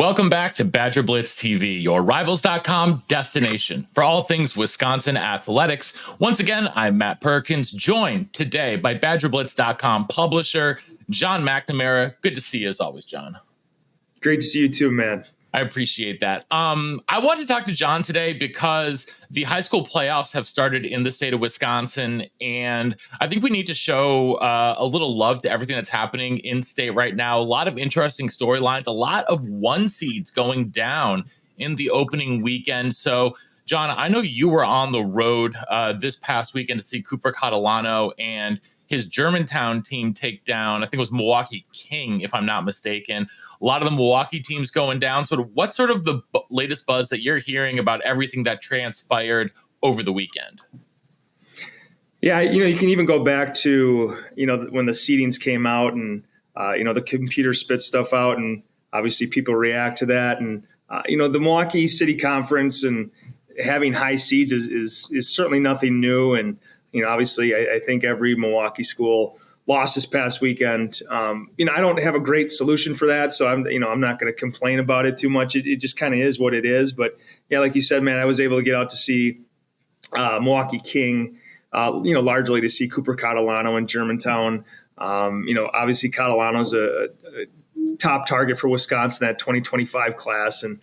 Welcome back to BadgerBlitz TV, your Rivals.com destination for all things Wisconsin athletics. Once again, I'm Matt Perkins, joined today by BadgerBlitz.com publisher John McNamara. Good to see you as always, John. Great to see you too, man. I appreciate that. I wanted to talk to John today because the high school playoffs have started in the state of Wisconsin, and I think we need to show a little love to everything that's happening in state right now. A lot of interesting storylines, a lot of one seeds going down in the opening weekend. So, John, I know you were on the road this past weekend to see Cooper Catalano and his Germantown team take down, I think it was Milwaukee King, if I'm not mistaken. A lot of the Milwaukee teams going down. So what's sort of the latest buzz that you're hearing about everything that transpired over the weekend? Yeah, you can even go back to, when the seedings came out and, the computer spit stuff out and obviously people react to that. And, the Milwaukee City Conference and having high seeds is certainly nothing new. And, obviously I think every Milwaukee school lost this past weekend. I don't have a great solution for that. So I'm not going to complain about it too much. It just kind of is what it is. But yeah, like you said, man, I was able to get out to see Milwaukee King, largely to see Cooper Catalano in Germantown. Obviously Catalano's a top target for Wisconsin, that 2025 class. And,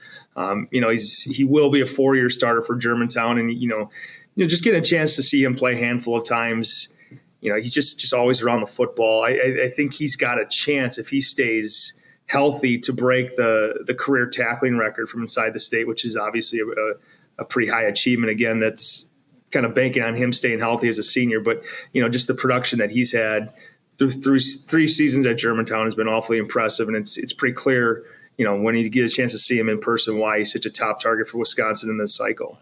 he will be a 4-year starter for Germantown. And, just getting a chance to see him play a handful of times, he's just always around the football. I think he's got a chance if he stays healthy to break the career tackling record from inside the state, which is obviously a pretty high achievement. Again, that's kind of banking on him staying healthy as a senior. But, just the production that he's had through three seasons at Germantown has been awfully impressive. And it's pretty clear, when you get a chance to see him in person, why he's such a top target for Wisconsin in this cycle.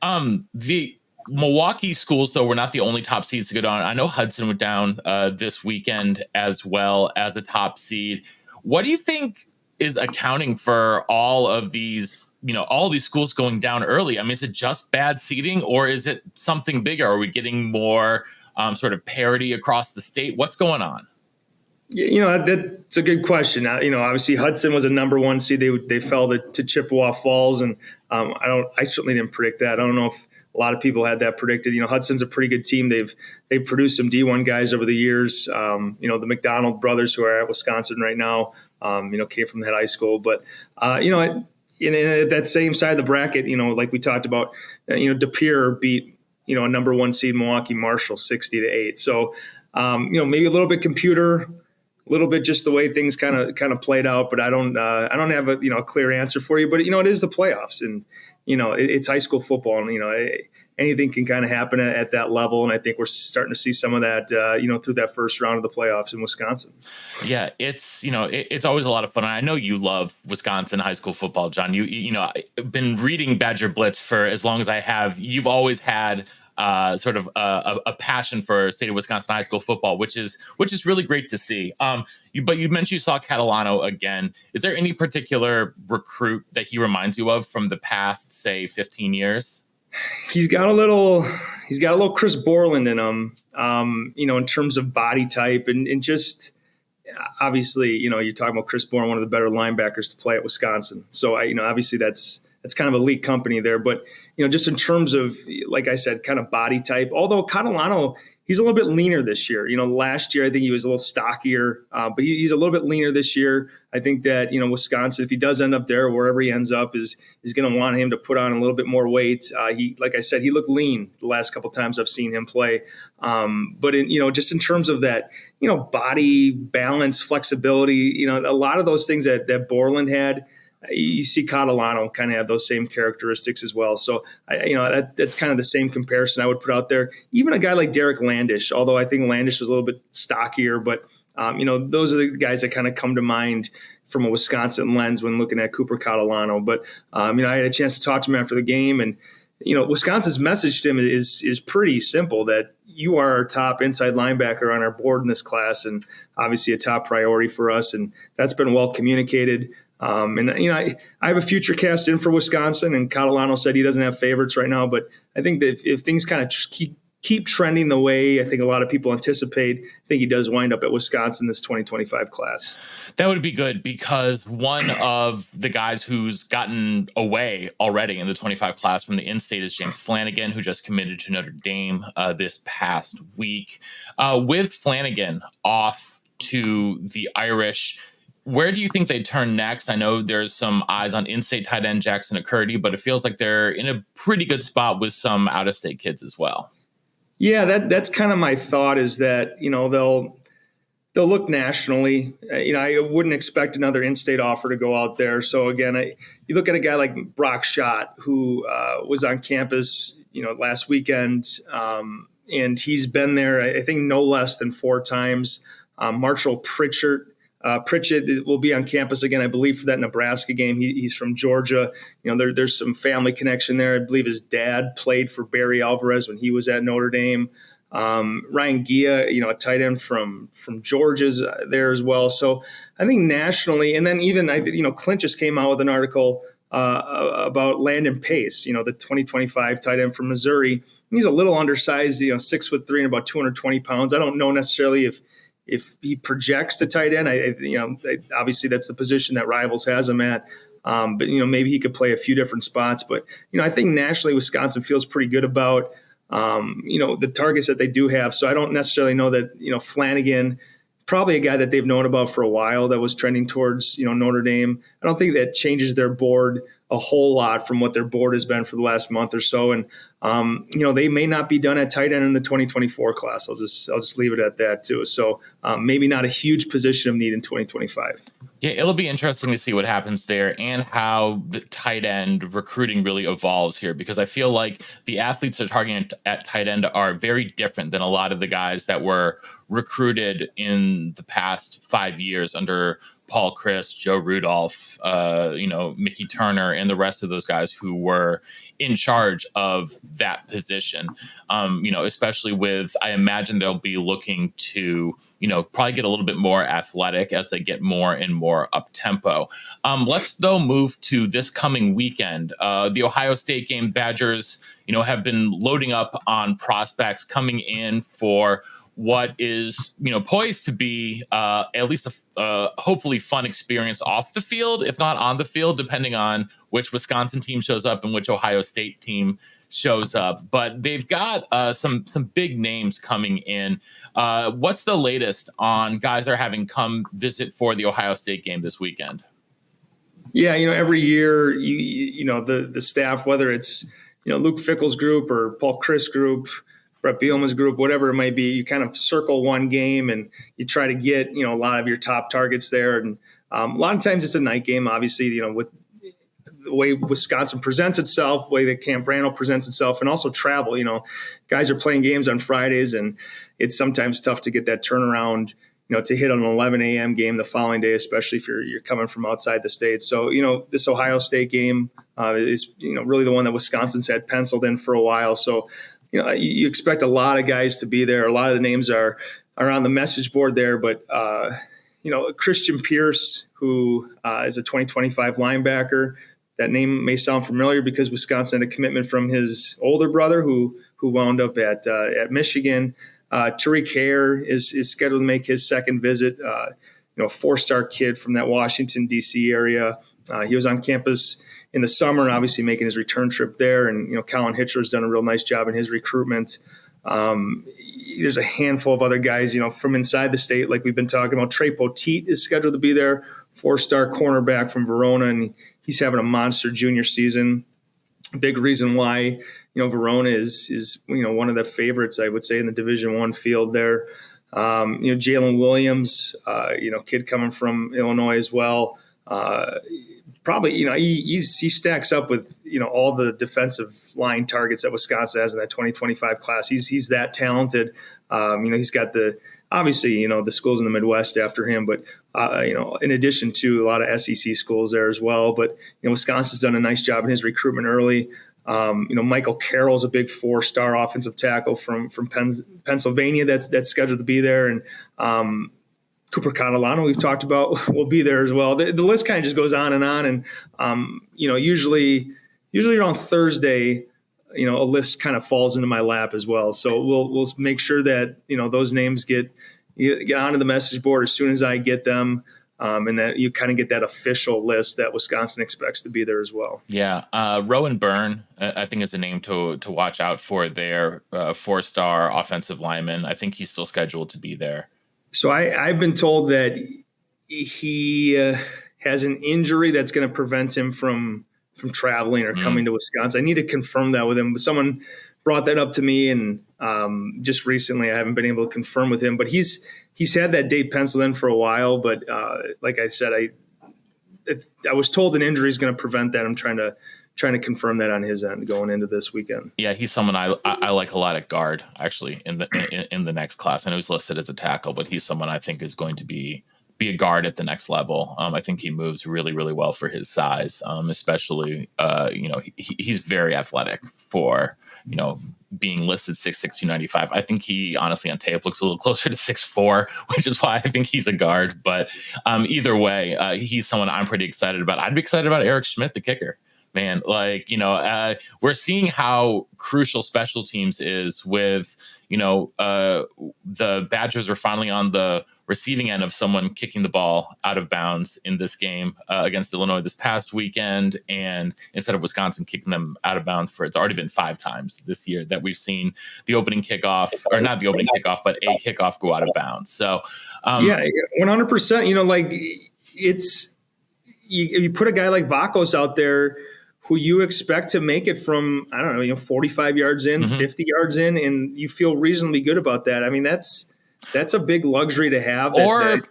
The Milwaukee schools, though, were not the only top seeds to go down. I know Hudson went down this weekend as well as a top seed. What do you think is accounting for all of these, all these schools going down early? I mean, is it just bad seeding or is it something bigger? Are we getting more sort of parity across the state? What's going on? That's a good question. Obviously Hudson was a number 1 seed. They fell to Chippewa Falls, and I certainly didn't predict that. I don't know if a lot of people had that predicted. Hudson's a pretty good team. They've produced some D1 guys over the years. The McDonald brothers who are at Wisconsin right now, came from that high school. But in that same side of the bracket, like we talked about, De Pere beat a number 1 seed Milwaukee Marshall 60-8. So maybe a little bit computer, a little bit just the way things kind of played out. But I don't have a clear answer for you. But it is the playoffs, and it's high school football, and anything can kind of happen at that level. And I think we're starting to see some of that, through that first round of the playoffs in Wisconsin. Yeah, it's it's always a lot of fun. And I know you love Wisconsin high school football, John. I've been reading Badger Blitz for as long as I have. You've always had sort of a passion for state of Wisconsin high school football, which is really great to see. But you mentioned you saw Catalano again. Is there any particular recruit that he reminds you of from the past, say, 15 years? He's got a little Chris Borland in him, in terms of body type and just obviously, you're talking about Chris Borland, one of the better linebackers to play at Wisconsin. So obviously that's kind of elite company there. But, just in terms of, like I said, kind of body type, although Catalano, he's a little bit leaner this year. Last year, I think he was a little stockier, but he's a little bit leaner this year. I think that, Wisconsin, if he does end up there, wherever he ends up, is going to want him to put on a little bit more weight. Like I said, he looked lean the last couple of times I've seen him play. But just in terms of that, body balance, flexibility, a lot of those things that Borland had, you see Catalano kind of have those same characteristics as well. So, that's kind of the same comparison I would put out there. Even a guy like Derek Landish, although I think Landish was a little bit stockier, but, those are the guys that kind of come to mind from a Wisconsin lens when looking at Cooper Catalano. But, I had a chance to talk to him after the game, and, Wisconsin's message to him is pretty simple, that you are our top inside linebacker on our board in this class, and obviously a top priority for us. And that's been well communicated. I have a future cast in for Wisconsin, and Catalano said he doesn't have favorites right now, but I think that if things kind of keep trending the way I think a lot of people anticipate, I think he does wind up at Wisconsin this 2025 class. That would be good, because one of the guys who's gotten away already in the 25 class from the in-state is James Flanigan, who just committed to Notre Dame this past week. With Flanigan off to the Irish, where do you think they turn next? I know there's some eyes on in-state tight end Jackson McCurdy, but it feels like they're in a pretty good spot with some out-of-state kids as well. Yeah, that's kind of my thought, is that, they'll look nationally. I wouldn't expect another in-state offer to go out there. So again, you look at a guy like Brock Schott, who was on campus, last weekend, and he's been there, I think, no less than 4 times. Marshall Pritchett will be on campus again, I believe, for that Nebraska game. He's from Georgia. There's some family connection there. I believe his dad played for Barry Alvarez when he was at Notre Dame. Ryan Gia, a tight end from Georgia's there as well. So I think nationally, and then even Clint just came out with an article about Landon Pace, the 2025 tight end from Missouri. He's a little undersized, 6'3" and about 220 pounds. I don't know necessarily if he projects to tight end. Obviously that's the position that Rivals has him at. But maybe he could play a few different spots. But I think nationally Wisconsin feels pretty good about the targets that they do have. So I don't necessarily know that, Flanigan, probably a guy that they've known about for a while that was trending towards, Notre Dame. I don't think that changes their board a whole lot from what their board has been for the last month or so. And, they may not be done at tight end in the 2024 class. I'll just leave it at that too. So maybe not a huge position of need in 2025. Yeah, it'll be interesting to see what happens there and how the tight end recruiting really evolves here, because I feel like the athletes that are targeting at tight end are very different than a lot of the guys that were recruited in the past 5 years under Paul Chryst, Joe Rudolph, Mickey Turner, and the rest of those guys who were in charge of that position. Especially with, I imagine they'll be looking to, probably get a little bit more athletic as they get more and more up tempo. Let's though move to this coming weekend. The Ohio State game. Badgers, have been loading up on prospects coming in for what is, poised to be at least a hopefully fun experience off the field, if not on the field, depending on which Wisconsin team shows up and which Ohio State team shows up. But they've got some big names coming in. What's the latest on guys that are having come visit for the Ohio State game this weekend? Yeah, every year, the staff, whether it's, Luke Fickell's group or Paul Chryst group, Brett Bielema's group, whatever it might be, you kind of circle one game and you try to get, a lot of your top targets there. And a lot of times it's a night game, obviously, with the way Wisconsin presents itself, the way that Camp Randall presents itself, and also travel. Guys are playing games on Fridays, and it's sometimes tough to get that turnaround, to hit on an 11 a.m. game the following day, especially if you're coming from outside the state. So, this Ohio State game is, really the one that Wisconsin's had penciled in for a while. So, you expect a lot of guys to be there. A lot of the names are on the message board there, but Christian Pierce, who is a 2025 linebacker. That name may sound familiar because Wisconsin had a commitment from his older brother who wound up at Michigan. Tariq Hare is scheduled to make his second visit. A 4-star kid from that Washington, D.C. area. He was on campus in the summer and obviously making his return trip there. And, Colin Hitcher's done a real nice job in his recruitment. There's a handful of other guys, from inside the state, like we've been talking about. Trey Poteet is scheduled to be there, 4-star cornerback from Verona, and he's having a monster junior season. Big reason why, Verona is one of the favorites, I would say, in the Division I field there. Jalen Williams, kid coming from Illinois as well. Probably, he stacks up with, all the defensive line targets that Wisconsin has in that 2025 class. He's that talented. He's got obviously, the schools in the Midwest after him, but, in addition to a lot of SEC schools there as well. But, Wisconsin's done a nice job in his recruitment early. Michael Carroll's a big 4-star offensive tackle from Pennsylvania that's scheduled to be there. And, Cooper Catalano, we've talked about, will be there as well. The list kind of just goes on. And, usually around Thursday, a list kind of falls into my lap as well. So we'll make sure that, those names get onto the message board as soon as I get them. And that you kind of get that official list that Wisconsin expects to be there as well. Yeah. Rowan Byrne, I think, is a name to watch out for there. 4-star offensive lineman. I think he's still scheduled to be there. So I've been told that he has an injury that's going to prevent him from traveling or coming to Wisconsin. I need to confirm that with him. But someone brought that up to me, and just recently I haven't been able to confirm with him. But he's had that date penciled in for a while. But like I said, I was told an injury is going to prevent that. I'm trying to confirm that on his end going into this weekend. Yeah, he's someone I like a lot at guard, actually, in the next class. I know he's listed as a tackle, but he's someone I think is going to be a guard at the next level. I think he moves really, really well for his size, especially, he's very athletic for, being listed 6'6", 295. I think he honestly on tape looks a little closer to 6'4", which is why I think he's a guard. But either way, he's someone I'm pretty excited about. I'd be excited about Eric Schmidt, the kicker. Man, we're seeing how crucial special teams is with, the Badgers are finally on the receiving end of someone kicking the ball out of bounds in this game against Illinois this past weekend. And instead of Wisconsin kicking them out of bounds it's already been 5 times this year that we've seen the opening kickoff, or not the opening kickoff, but a kickoff go out of bounds. So, 100%, you put a guy like Vakos out there who you expect to make it from, 45 yards in, 50 yards in, and you feel reasonably good about that. I mean, that's a big luxury to have.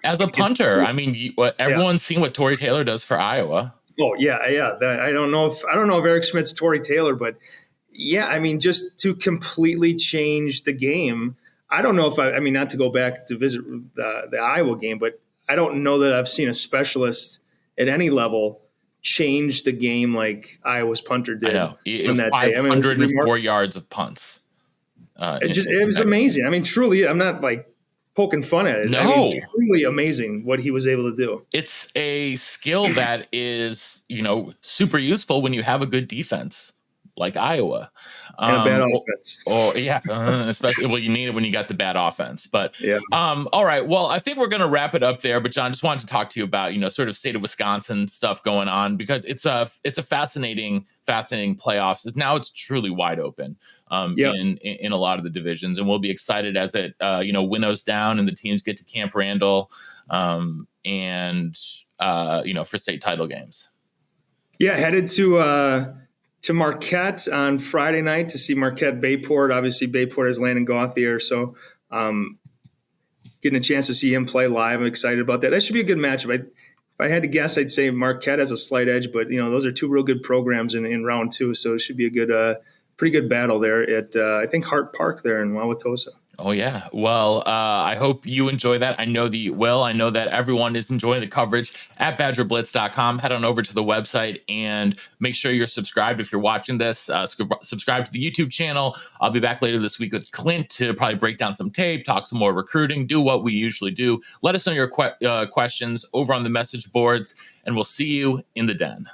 As a punter, everyone's seen what Torrey Taylor does for Iowa. Oh yeah. I don't know if Eric Schmidt's Torrey Taylor, but yeah, just to completely change the game. I don't know if not to go back to visit the Iowa game, but I don't know that I've seen a specialist at any level change the game like Iowa's punter did. I know. In that 504 yards of punts. It was amazing. Truly, I'm not poking fun at it. No. Truly amazing what he was able to do. It's a skill that is, super useful when you have a good defense like Iowa. And a bad offense. Especially, you need it when you got the bad offense. But, yeah. All right. Well, I think we're going to wrap it up there. But, John, just wanted to talk to you about, sort of state of Wisconsin stuff going on, because it's a fascinating playoffs. Now it's truly wide open in a lot of the divisions. And we'll be excited as it, winnows down and the teams get to Camp Randall and for state title games. Yeah, headed to Marquette on Friday night to see Marquette Bayport. Obviously, Bayport has Landon Gauthier, so getting a chance to see him play live, I'm excited about that. That should be a good matchup. If I had to guess, I'd say Marquette has a slight edge, but those are 2 real good programs in round 2, so it should be a good, pretty good battle there at I think Hart Park there in Wauwatosa. Oh, yeah. Well, I hope you enjoy that. I know that you will. I know that everyone is enjoying the coverage at BadgerBlitz.com. Head on over to the website and make sure you're subscribed if you're watching this. Subscribe to the YouTube channel. I'll be back later this week with Clint to probably break down some tape, talk some more recruiting, do what we usually do. Let us know your questions over on the message boards, and we'll see you in the den.